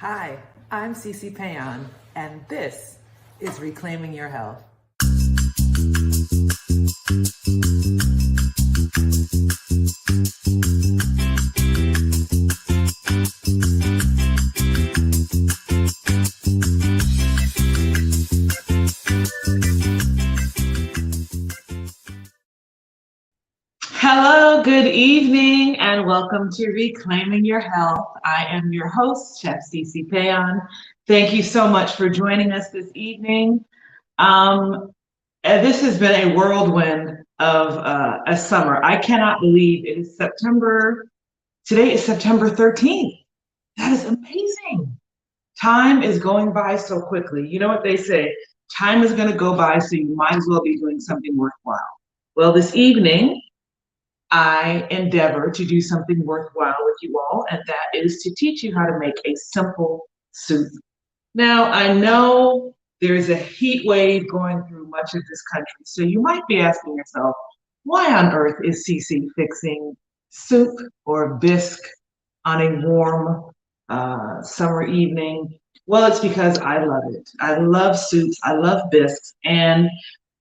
Hi, I'm C.C. Péan, and this is Reclaiming Your Health. Hello, good evening, and welcome to Reclaiming Your Health. I am your host, Chef C.C. Péan. Thank you so much for joining us this evening. This has been a whirlwind of a summer. I cannot believe it is September. Today is September 13th. That is amazing. Time is going by so quickly. You know what they say, time is going to go by, so you might as well be doing something worthwhile. Well, this evening, I endeavor to do something worthwhile with you all, and that is to teach you how to make a simple soup. Now, I know there's a heat wave going through much of this country, so you might be asking yourself, why on earth is CC fixing soup or bisque on a warm summer evening? Well, it's because I love it. I love soups, I love bisques, and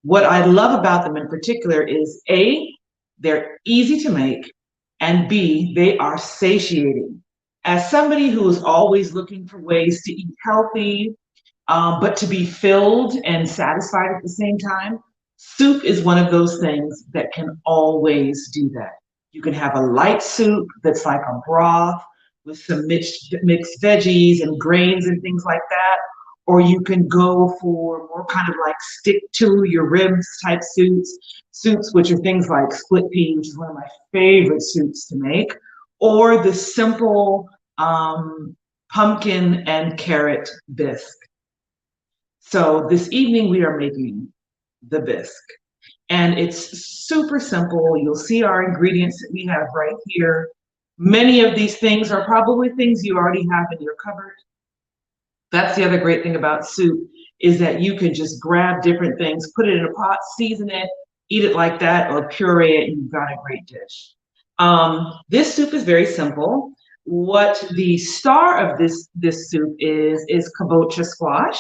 what I love about them in particular is A, they're easy to make, and B, they are satiating. As somebody who is always looking for ways to eat healthy, but to be filled and satisfied at the same time, soup is one of those things that can always do that. You can have a light soup that's like a broth with some mixed veggies and grains and things like that, or you can go for more kind of like stick to your ribs type soups, which are things like split pea, which is one of my favorite soups to make, or the simple pumpkin and carrot bisque. So this evening we are making the bisque, and it's super simple. You'll see our ingredients that we have right here. Many of these things are probably things you already have in your cupboard. That's the other great thing about soup, is that you can just grab different things, put it in a pot, season it, eat it like that, or puree it, and you've got a great dish. This soup is very simple. What the star of this soup is kabocha squash.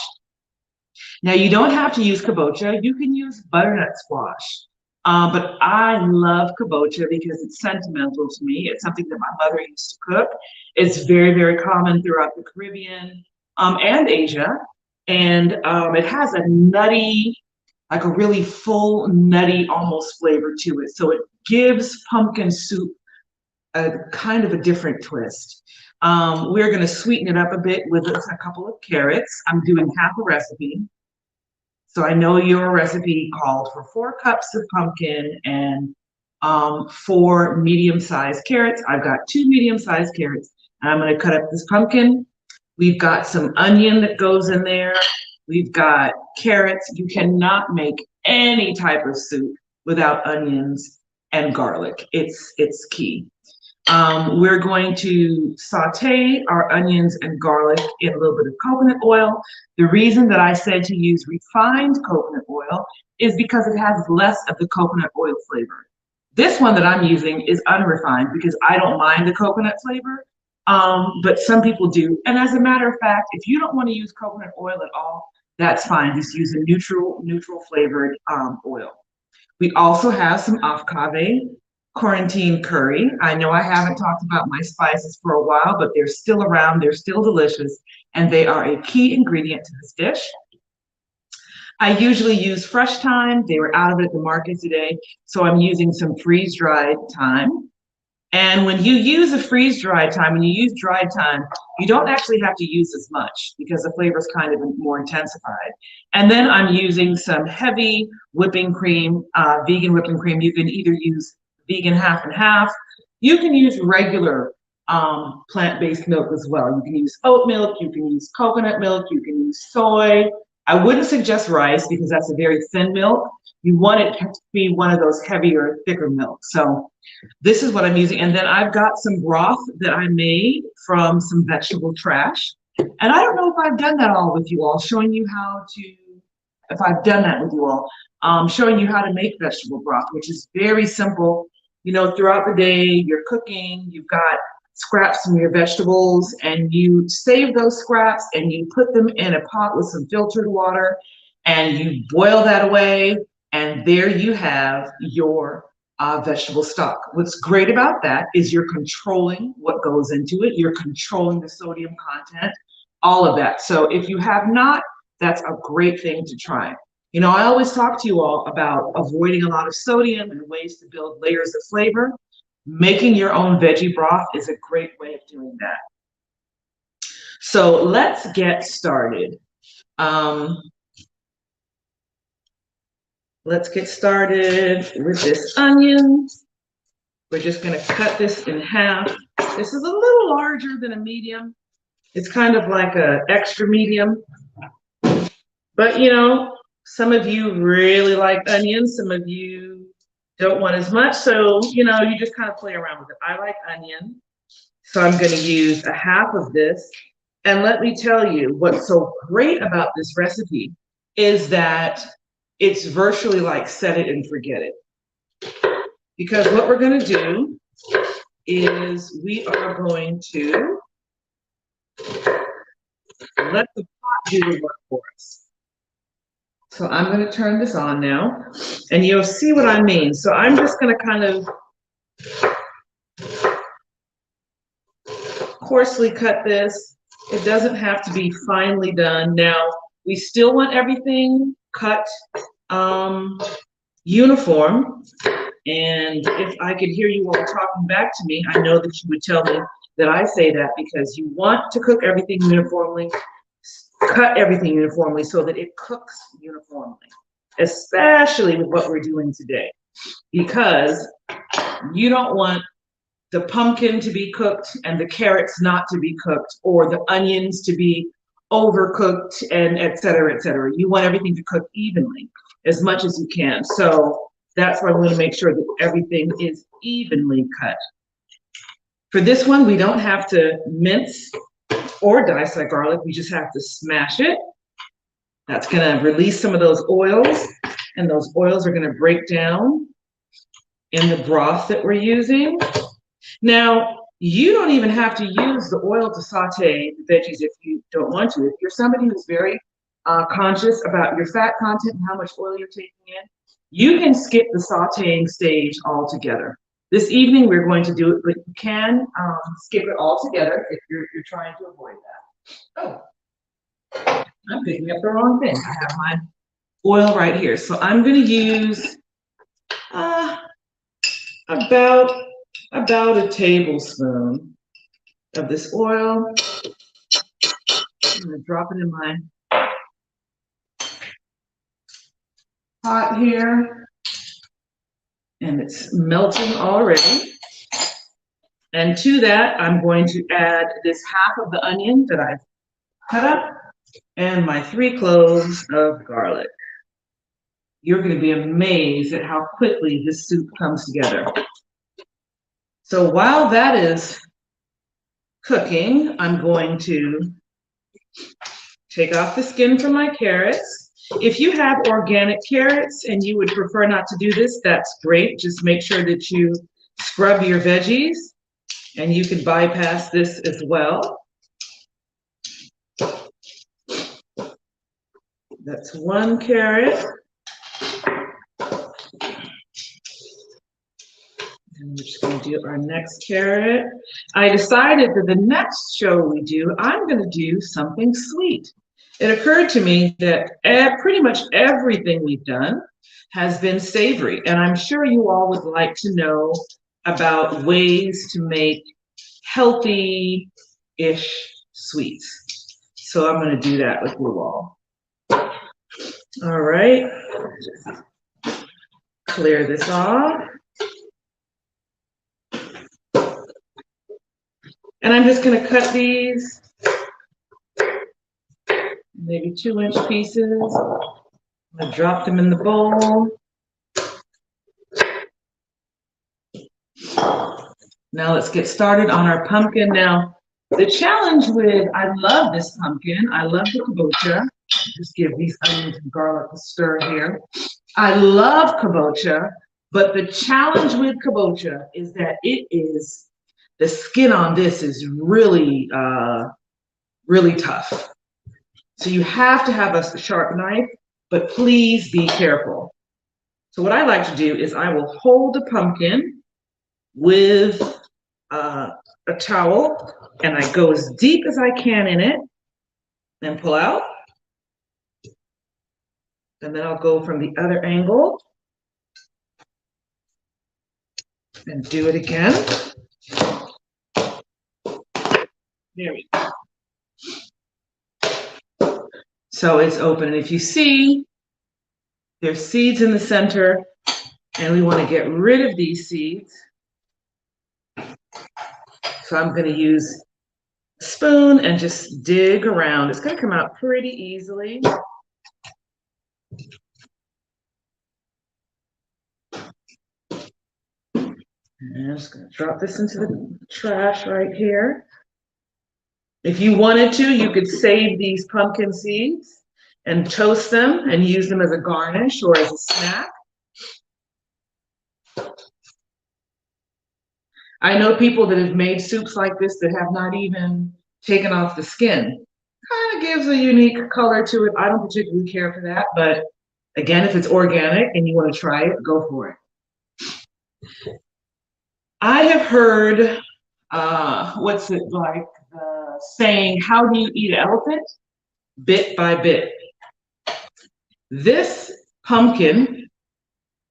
Now, you don't have to use kabocha. You can use butternut squash. But I love kabocha because it's sentimental to me. It's something that my mother used to cook. It's very, very common throughout the Caribbean and Asia. And it has a nutty, like a really full, nutty almost flavor to it. So it gives pumpkin soup a kind of a different twist. We're going to sweeten it up a bit with a couple of carrots. I'm doing half a recipe. So I know your recipe called for 4 cups of pumpkin and 4 medium-sized carrots. I've got 2 medium-sized carrots, and I'm going to cut up this pumpkin. We've got some onion that goes in there. We've got carrots. You cannot make any type of soup without onions and garlic. It's key. We're going to saute our onions and garlic in a little bit of coconut oil. The reason that I said to use refined coconut oil is because it has less of the coconut oil flavor. This one that I'm using is unrefined because I don't mind the coconut flavor, but some people do. And as a matter of fact, if you don't want to use coconut oil at all, that's fine. Just use a neutral flavored oil. We also have some afkave quarantine curry. I know I haven't talked about my spices for a while, but they're still around, they're still delicious, and they are a key ingredient to this dish. I usually use fresh thyme. They were out of it at the market today, so I'm using some freeze-dried thyme. And when you use a freeze-dried thyme, when you use dried thyme, you don't actually have to use as much because the flavor is kind of more intensified. And then I'm using some heavy whipping cream, vegan whipping cream. You can either use vegan half and half. You can use regular plant-based milk as well. You can use oat milk, you can use coconut milk, you can use soy. I wouldn't suggest rice because that's a very thin milk. You want it to be one of those heavier, thicker milks. So this is what I'm using. And then I've got some broth that I made from some vegetable trash. And I don't know if I've done that all with you all, showing you how to, if I've done that with you all, showing you how to make vegetable broth, which is very simple. You know, throughout the day, you're cooking, you've got scraps from your vegetables and you save those scraps and you put them in a pot with some filtered water and you boil that away, and there you have your vegetable stock. What's great about that is you're controlling what goes into it, you're controlling the sodium content, all of that. So if you have not, that's a great thing to try. You know, I always talk to you all about avoiding a lot of sodium and ways to build layers of flavor. Making your own veggie broth is a great way of doing that. So let's get started. Let's get started with this onion. We're just going to cut this in half. This is a little larger than a medium. It's kind of like an extra medium. But you know, some of you really like onions, some of you don't want as much. So, you know, you just kind of play around with it. I like onion. So I'm going to use a half of this. And let me tell you what's so great about this recipe is that it's virtually like set it and forget it. Because what we're going to do is we are going to let the pot do the work for us. So I'm going to turn this on now, and you'll see what I mean. So I'm just going to kind of coarsely cut this. It doesn't have to be finely done. Now, we still want everything cut uniform. And if I could hear you all talking back to me, I know that you would tell me that I say that because you want to cook everything uniformly, cut everything uniformly so that it cooks uniformly, especially with what we're doing today, because you don't want the pumpkin to be cooked and the carrots not to be cooked, or the onions to be overcooked, and et cetera, et cetera. You want everything to cook evenly as much as you can. So that's why I want to make sure that everything is evenly cut. For this one, we don't have to mince or dice like garlic. We just have to smash it. That's going to release some of those oils, and those oils are going to break down in the broth that we're using. Now, you don't even have to use the oil to saute the veggies if you don't want to. If you're somebody who's very conscious about your fat content and how much oil you're taking in, you can skip the sauteing stage altogether. This evening, we're going to do it, but you can skip it altogether if you're trying to avoid that. Oh, I'm picking up the wrong thing. I have my oil right here. So I'm going to use about a tablespoon of this oil. I'm going to drop it in my pot here, and it's melting already. And to that, I'm going to add this half of the onion that I've cut up and my 3 cloves of garlic. You're going to be amazed at how quickly this soup comes together. So while that is cooking, I'm going to take off the skin from my carrots. If you have organic carrots and you would prefer not to do this, that's great. Just make sure that you scrub your veggies, and you can bypass this as well. That's 1 carrot. And we're just going to do our next carrot. I decided that the next show we do, I'm going to do something sweet. It occurred to me that pretty much everything we've done has been savory, and I'm sure you all would like to know about ways to make healthy-ish sweets. So I'm going to do that with you all. All right, just clear this off. And I'm just going to cut these maybe 2-inch pieces. I'm going to drop them in the bowl. Now let's get started on our pumpkin. Now, the challenge with, I love this pumpkin. I love the kabocha. Just give these onions and garlic a stir here. I love kabocha, but the challenge with kabocha is that it is the skin on this is really, really tough. So you have to have a sharp knife, but please be careful. So what I like to do is I will hold the pumpkin with a towel, and I go as deep as I can in it, and pull out. And then I'll go from the other angle and do it again. There we go. So it's open, and if you see, there's seeds in the center, and we want to get rid of these seeds. So I'm going to use a spoon and just dig around. It's going to come out pretty easily. And I'm just going to drop this into the trash right here. If you wanted to, you could save these pumpkin seeds and toast them and use them as a garnish or as a snack. I know people that have made soups like this that have not even taken off the skin. Kind of gives a unique color to it. I don't particularly care for that, but again, if it's organic and you want to try it, go for it. I have heard, what's it like, saying, how do you eat an elephant? Bit by bit. This pumpkin,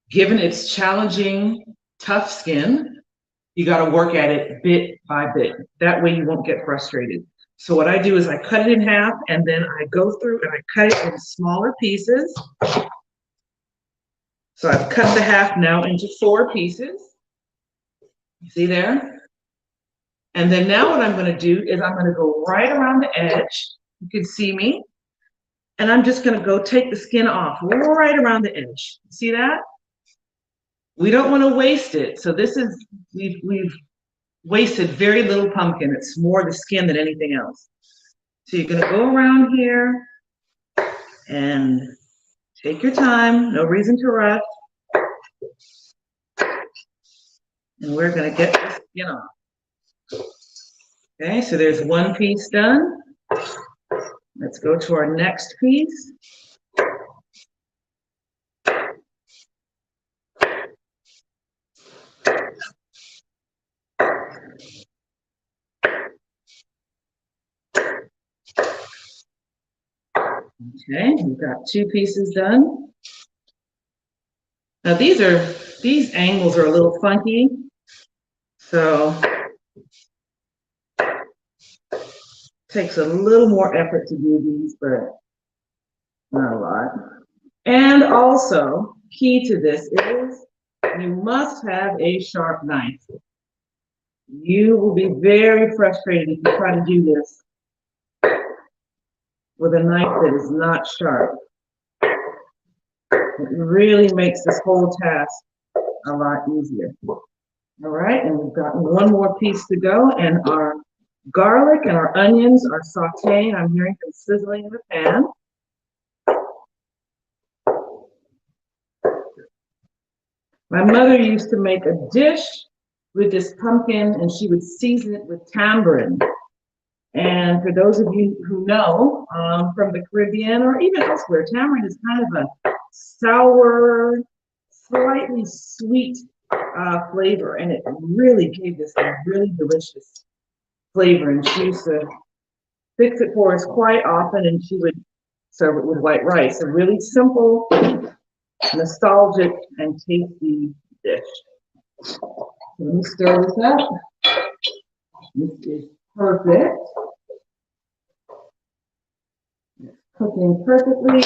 given its challenging, tough skin, you got to work at it bit by bit. That way you won't get frustrated. So what I do is I cut it in half, and then I go through and I cut it in smaller pieces. So I've cut the half now into 4 pieces. See there? And then now what I'm going to do is I'm going to go right around the edge. You can see me. And I'm just going to go take the skin off right around the edge. See that? We don't want to waste it. So this is, we've wasted very little pumpkin. It's more the skin than anything else. So you're going to go around here and take your time. No reason to rush. And we're going to get the skin off. Okay, so there's 1 piece done. Let's go to our next piece. Okay, we've got 2 pieces done. Now these angles are a little funky, so it takes a little more effort to do these, but not a lot. And also, key to this is you must have a sharp knife. You will be very frustrated if you try to do this with a knife that is not sharp. It really makes this whole task a lot easier. All right, and we've got 1 more piece to go, and our garlic and our onions are sauteing. I'm hearing them sizzling in the pan. My mother used to make a dish with this pumpkin, and she would season it with tamarind. And for those of you who know, from the Caribbean or even elsewhere, tamarind is kind of a sour, slightly sweet flavor, and it really gave this a really delicious flavor. And she used to fix it for us quite often, and she would serve it with white rice. A really simple, nostalgic, and tasty dish. So let me stir this up. This is perfect. It's cooking perfectly.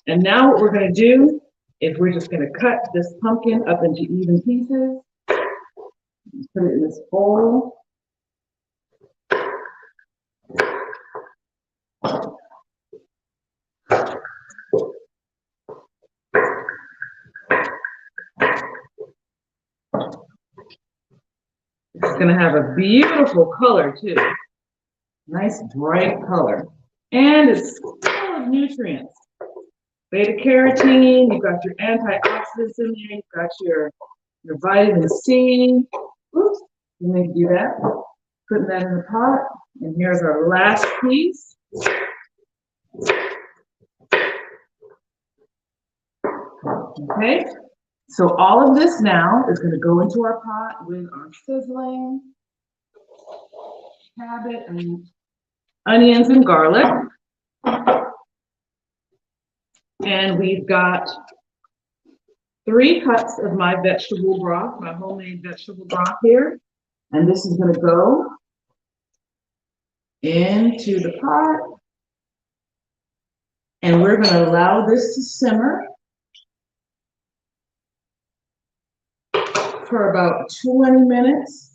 And now what we're going to do is we're just going to cut this pumpkin up into even pieces. Put it in this bowl. It's going to have a beautiful color too. Nice bright color. And it's full of nutrients. Beta carotene, you've got your antioxidants in there, you've got your vitamin C. Oops, you need to do that. Putting that in the pot. And here's our last piece. Okay, so all of this now is going to go into our pot with our sizzling cabbage and onions and garlic. And we've got 3 cups of my vegetable broth, my homemade vegetable broth here. And this is going to go into the pot. And we're going to allow this to simmer for about 20 minutes.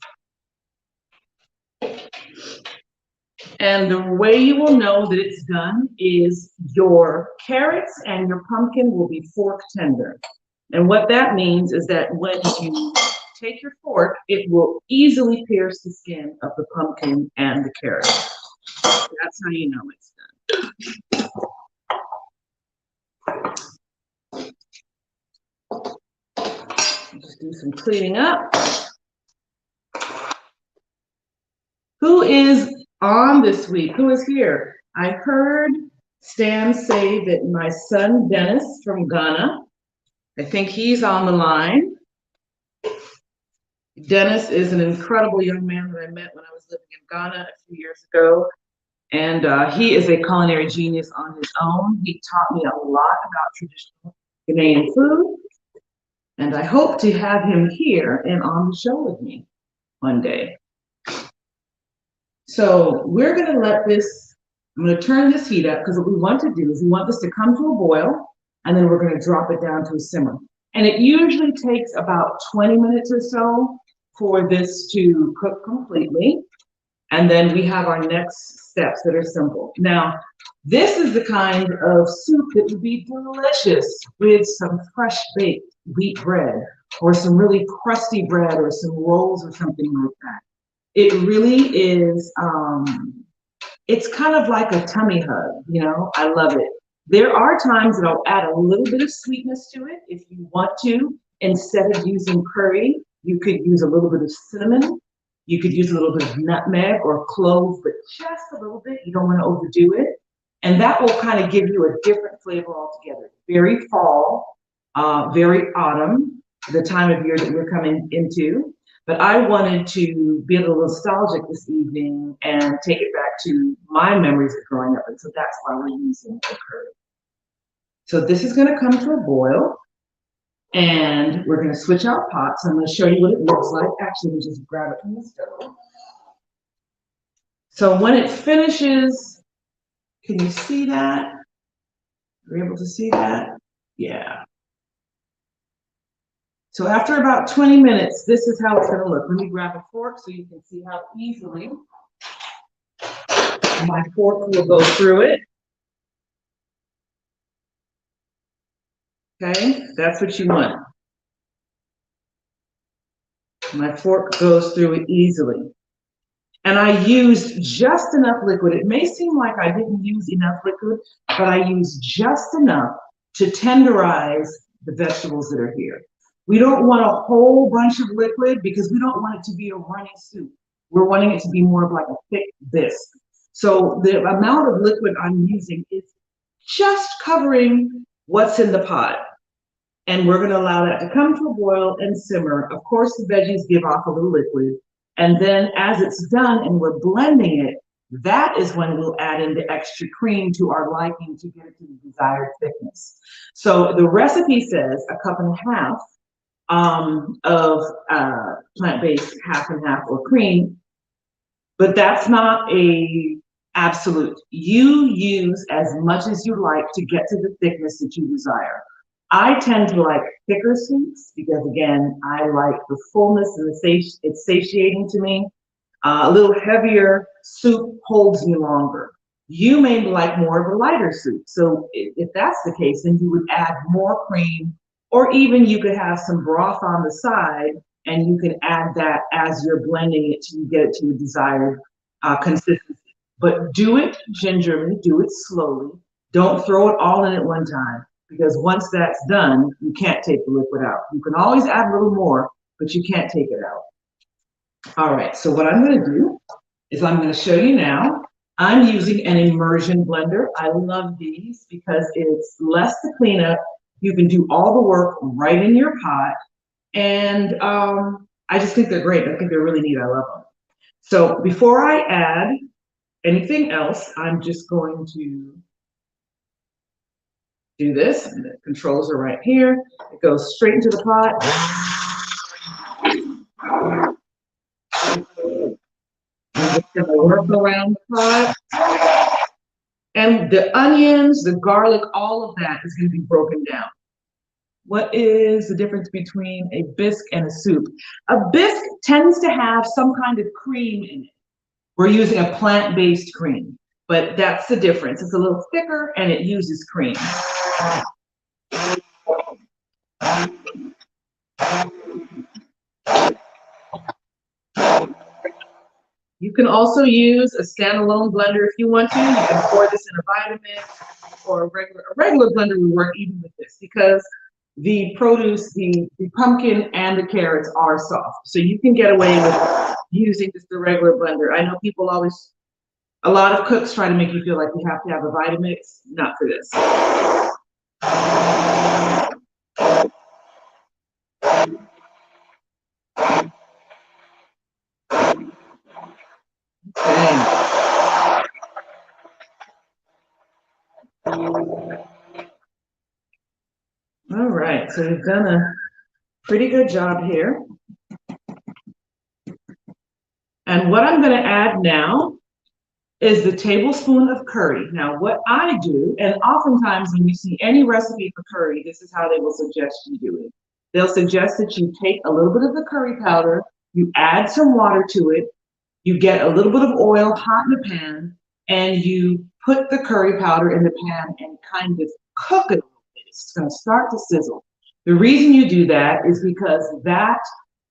And the way you will know that it's done is your carrots and your pumpkin will be fork tender. And what that means is that when you take your fork, it will easily pierce the skin of the pumpkin and the carrot. That's how you know it's done. Just do some cleaning up. Who is on this week? Who is here? I heard Stan say that my son Dennis from Ghana, I think he's on the line. Dennis is an incredible young man that I met when I was living in Ghana a few years ago. And he is a culinary genius on his own. He taught me a lot about traditional Ghanaian food. And I hope to have him here and on the show with me one day. So we're going to let this, I'm going to turn this heat up because what we want to do is we want this to come to a boil and then we're going to drop it down to a simmer. And it usually takes about 20 minutes or so for this to cook completely. And then we have our next steps that are simple. Now, this is the kind of soup that would be delicious with some fresh baked wheat bread or some really crusty bread or some rolls or something like that. It really is, it's kind of like a tummy hug, you know, I love it. There are times that I'll add a little bit of sweetness to it if you want to. Instead of using curry, you could use a little bit of cinnamon. You could use a little bit of nutmeg or clove, but just a little bit. You don't want to overdo it. And that will kind of give you a different flavor altogether. Very fall, very autumn, the time of year that we're coming into. But I wanted to be a little nostalgic this evening and take it back to my memories of growing up. And so that's why we're using the curry. So this is going to come to a boil. And we're going to switch out pots. I'm going to show you what it looks like. Actually, we just grab it from the stove. So when it finishes, can you see that? Are you able to see that? Yeah. So after about 20 minutes, this is how it's going to look. Let me grab a fork so you can see how easily my fork will go through it. Okay, that's what you want. My fork goes through it easily. And I used just enough liquid. It may seem like I didn't use enough liquid, but I used just enough to tenderize the vegetables that are here. We don't want a whole bunch of liquid because we don't want it to be a runny soup. We're wanting it to be more of like a thick bisque. So the amount of liquid I'm using is just covering what's in the pot. And we're going to allow that to come to a boil and simmer. Of course, the veggies give off a little liquid. And then as it's done and we're blending it, that is when we'll add in the extra cream to our liking to get it to the desired thickness. So the recipe says 1.5 cups of plant-based 1/2 or cream, but that's not a absolute. You use as much as you like to get to the thickness that you desire. I tend to like thicker soups because, again, I like the fullness and it's satiating to me. A little heavier soup holds me longer. You may like more of a lighter soup. So if that's the case, then you would add more cream, or even you could have some broth on the side and you can add that as you're blending it till you get it to your desired consistency. But do it gingerly, do it slowly. Don't throw it all in at one time. Because once that's done, you can't take the liquid out. You can always add a little more, but you can't take it out. All right, so what I'm going to do is I'm going to show you now. I'm using an immersion blender. I love these because it's less to clean up. You can do all the work right in your pot. And I just think they're great. I think they're really neat. I love them. So before I add anything else, I'm just going to do this. And the controls are right here. It goes straight into the pot. I'm just going to work around the pot. And the onions, the garlic, all of that is going to be broken down. What is the difference between a bisque and a soup? A bisque tends to have some kind of cream in it. We're using a plant-based cream, but that's the difference. It's a little thicker and it uses cream. You can also use a standalone blender if you want to. You can pour this in a Vitamix or a regular blender would work even with this because the produce, the pumpkin and the carrots are soft. So you can get away with using just the regular blender. I know people always, a lot of cooks try to make you feel like you have to have a Vitamix. Not for this. All right, so we've done a pretty good job here. And what I'm going to add now is the tablespoon of curry. Now, what I do, and oftentimes when you see any recipe for curry, this is how they will suggest you do it. They'll suggest that you take a little bit of the curry powder, you add some water to it, you get a little bit of oil hot in the pan, and you put the curry powder in the pan and kind of cook it. It's going to start to sizzle. The reason you do that is because that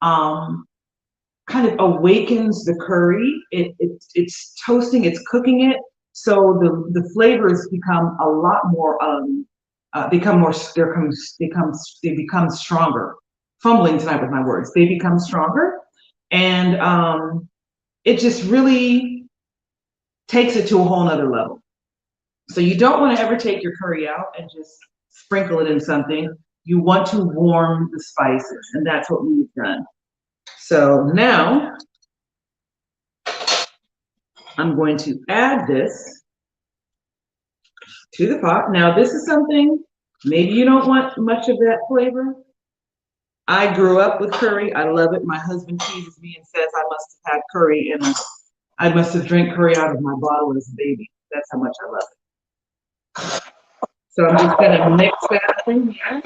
kind of awakens the curry. It's toasting, it's cooking it, so the flavors become a lot more they become stronger. Fumbling tonight with my words. They become stronger, and it just really takes it to a whole nother level. So you don't want to ever take your curry out and just sprinkle it in something. You want to warm the spices, and that's what we've done. So now I'm going to add this to the pot. Now this is something, maybe you don't want much of that flavor. I grew up with curry. I love it. My husband teases me and says I must have had curry and I must have drank curry out of my bottle as a baby. That's how much I love it. So I'm just going to mix that in here.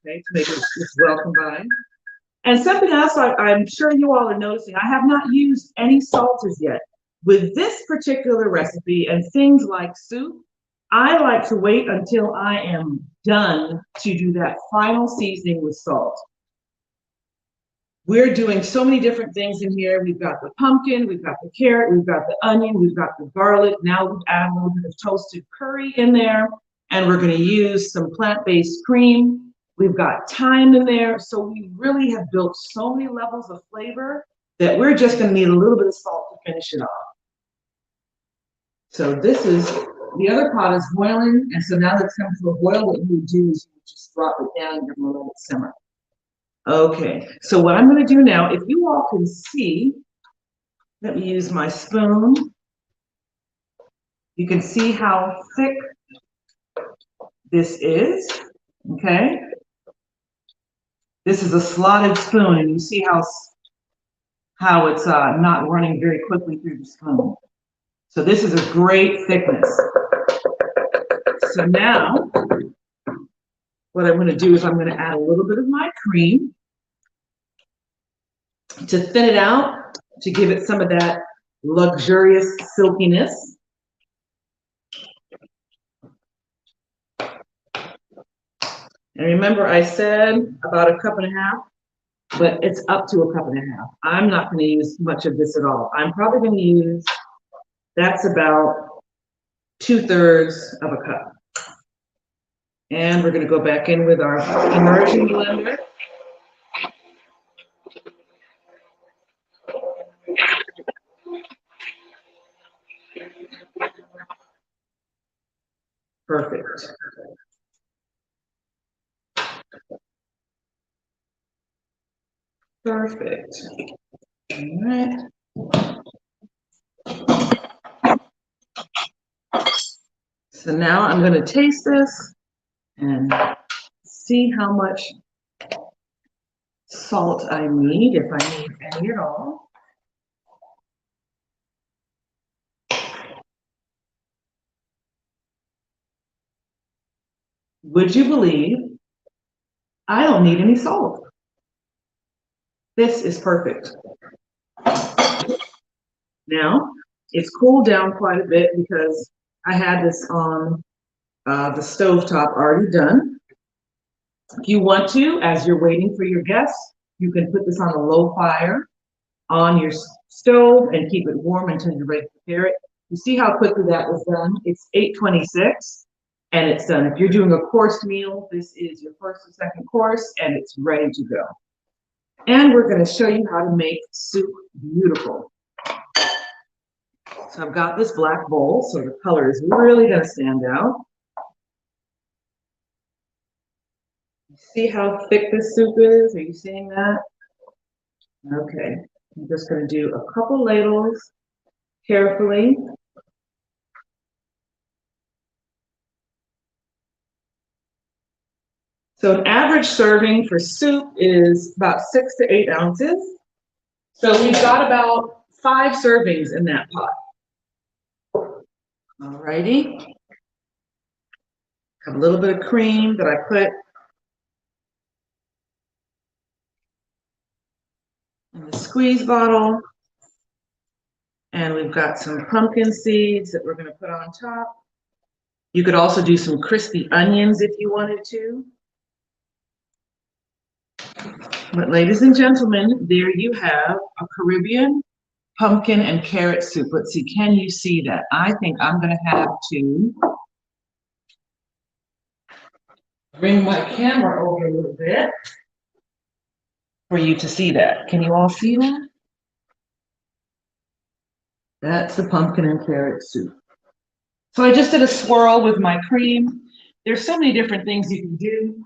Okay, to make it just well combined. And something else I'm sure you all are noticing, I have not used any salt as yet. With this particular recipe and things like soup, I like to wait until I am done to do that final seasoning with salt. We're doing so many different things in here. We've got the pumpkin, we've got the carrot, we've got the onion, we've got the garlic. Now we've added a little bit of toasted curry in there, and we're going to use some plant-based cream. We've got thyme in there. So we really have built so many levels of flavor that we're just going to need a little bit of salt to finish it off. So this is, the other pot is boiling, and so now that it's come to a boil, what you do is you just drop it down and you're going to let it simmer. Okay, so what I'm going to do now, if you all can see, let me use my spoon. You can see how thick this is, okay? This is a slotted spoon, and you see how it's not running very quickly through the spoon. So this is a great thickness. So now, what I'm going to do is I'm going to add a little bit of my cream to thin it out, to give it some of that luxurious silkiness. And remember, I said about a cup and a half, but it's up to a cup and a half. I'm not going to use much of this at all. I'm probably going to use, that's about 2/3 of a cup. And we're going to go back in with our immersion blender. Perfect. Perfect. All right. So now I'm going to taste this and see how much salt I need, if I need any at all. Would you believe I don't need any salt? This is perfect. Now, it's cooled down quite a bit because I had this on the stovetop already done. If you want to, as you're waiting for your guests, you can put this on a low fire on your stove and keep it warm until you're ready to prepare it. You see how quickly that was done? It's 8:26 and it's done. If you're doing a course meal, this is your first or second course and it's ready to go. And we're going to show you how to make soup beautiful. So I've got this black bowl, so the color is really going to stand out. See how thick this soup is? Are you seeing that? Okay, I'm just going to do a couple ladles carefully. So an average serving for soup is about 6 to 8 ounces. So we've got about 5 servings in that pot. All righty. Have a little bit of cream that I put in the squeeze bottle. And we've got some pumpkin seeds that we're going to put on top. You could also do some crispy onions if you wanted to. But ladies and gentlemen, there you have a Caribbean pumpkin and carrot soup. Let's see, can you see that? I think I'm going to have to bring my camera over a little bit for you to see that. Can you all see that? That's the pumpkin and carrot soup. So I just did a swirl with my cream. There's so many different things you can do.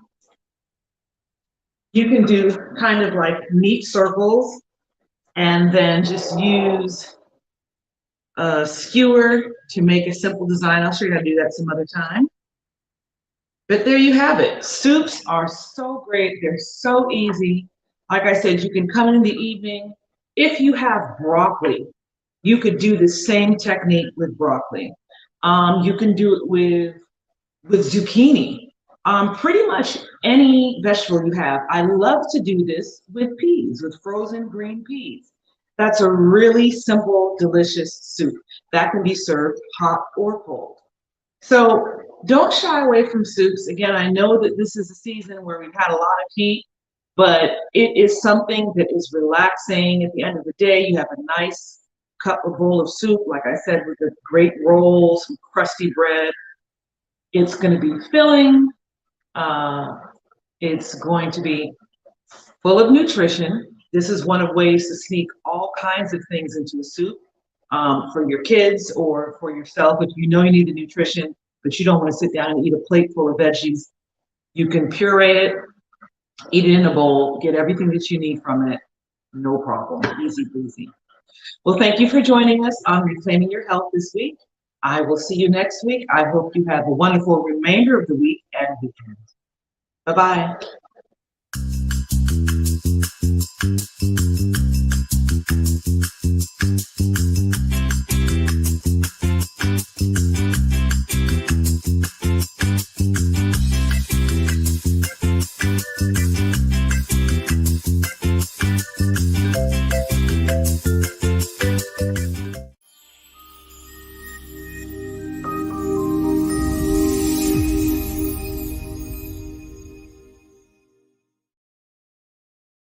You can do kind of like neat circles and then just use a skewer to make a simple design. I'll show you how to do that some other time. But there you have it. Soups are so great. They're so easy. Like I said, you can come in the evening. If you have broccoli, you could do the same technique with broccoli. You can do it with zucchini. Pretty much any vegetable you have. I love to do this with peas, with frozen green peas. That's a really simple, delicious soup that can be served hot or cold. So don't shy away from soups. Again, I know that this is a season where we've had a lot of heat, but it is something that is relaxing. At the end of the day, you have a nice cup or bowl of soup, like I said, with a great roll, some crusty bread. It's going to be filling. It's going to be full of nutrition. This is one of ways to sneak all kinds of things into a soup for your kids or for yourself. If you know you need the nutrition, but you don't want to sit down and eat a plate full of veggies, you can puree it, eat it in a bowl, get everything that you need from it. No problem. Easy breezy. Well, thank you for joining us on Reclaiming Your Health this week. I will see you next week. I hope you have a wonderful remainder of the week and weekend. Bye-bye.